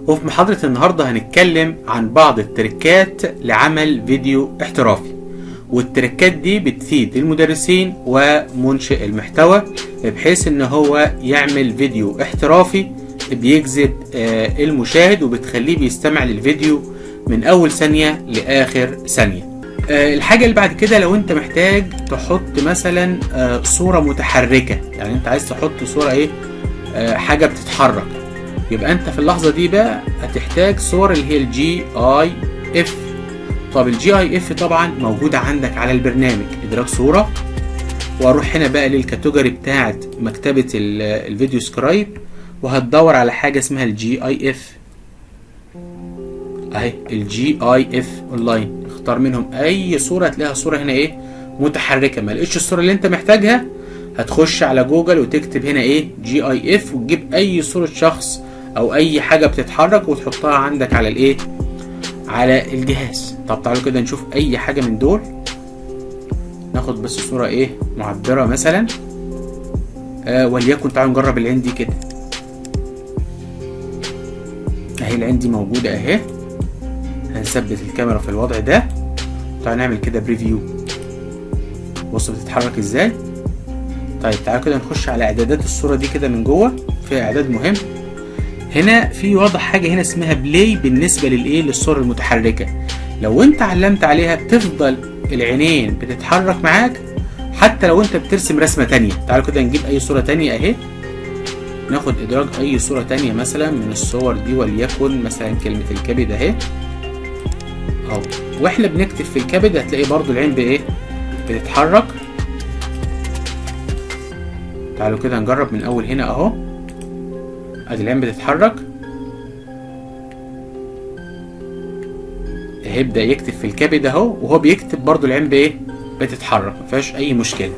وفي محاضرة النهاردة هنتكلم عن بعض التركات لعمل فيديو احترافي، والتركات دي بتفيد المدرسين ومنشئ المحتوى بحيث ان هو يعمل فيديو احترافي بيجذب المشاهد وبتخليه بيستمع للفيديو من اول ثانية لاخر ثانية. الحاجة اللي بعد كده، لو انت محتاج تحط مثلا صورة متحركة، يعني انت عايز تحط صورة حاجة بتتحرك، يبقى انت في اللحظة دي بقى هتحتاج صور اللي هي الجي اي اف. طب الجي اي اف طبعا موجودة عندك على البرنامج ادراك صورة، واروح هنا بقى للكاتيجوري بتاعت مكتبة الفيديو سكرايب، وهتدور على حاجة اسمها الجي اي اف اهي، الجي اي اف اونلاين. اختار منهم اي صورة، هتلاقيها صورة هنا متحركة. ما لقيتش الصورة اللي انت محتاجها، هتخش على جوجل وتكتب هنا جي اي اف، وتجيب اي صورة شخص او اي حاجة بتتحرك وتحطها عندك على على الجهاز. طب تعالوا كده نشوف اي حاجة من دول. ناخد بس صورة معبرة مثلا، وليكن تعالوا نجرب العين دي كده اهي. العين دي موجودة اهي. هنثبت الكاميرا في الوضع ده، تعالوا نعمل كده بريفيو. بصوا بتتحرك ازاي. طيب تعالوا كده نخش على اعدادات الصورة دي كده من جوه، فيها اعداد مهم. هنا في وضع حاجة هنا اسمها بلاي بالنسبة للصور المتحركة. لو انت علمت عليها بتفضل العينين بتتحرك معاك حتى لو انت بترسم رسمة تانية. تعالوا كده نجيب اي صورة تانية اهي، ناخد ادراج اي صورة تانية مثلا من الصور دي، وليكن مثلا كلمة الكبد اهي اهو. واحنا بنكتب في الكبد هتلاقي برضو العين بتتحرك. تعالوا كده نجرب من اول هنا اهو، ادي العين بتتحرك. هيبدأ يكتب في الكبد اهو، وهو بيكتب برضو العين بتتحرك، مفيهاش اي مشكلة.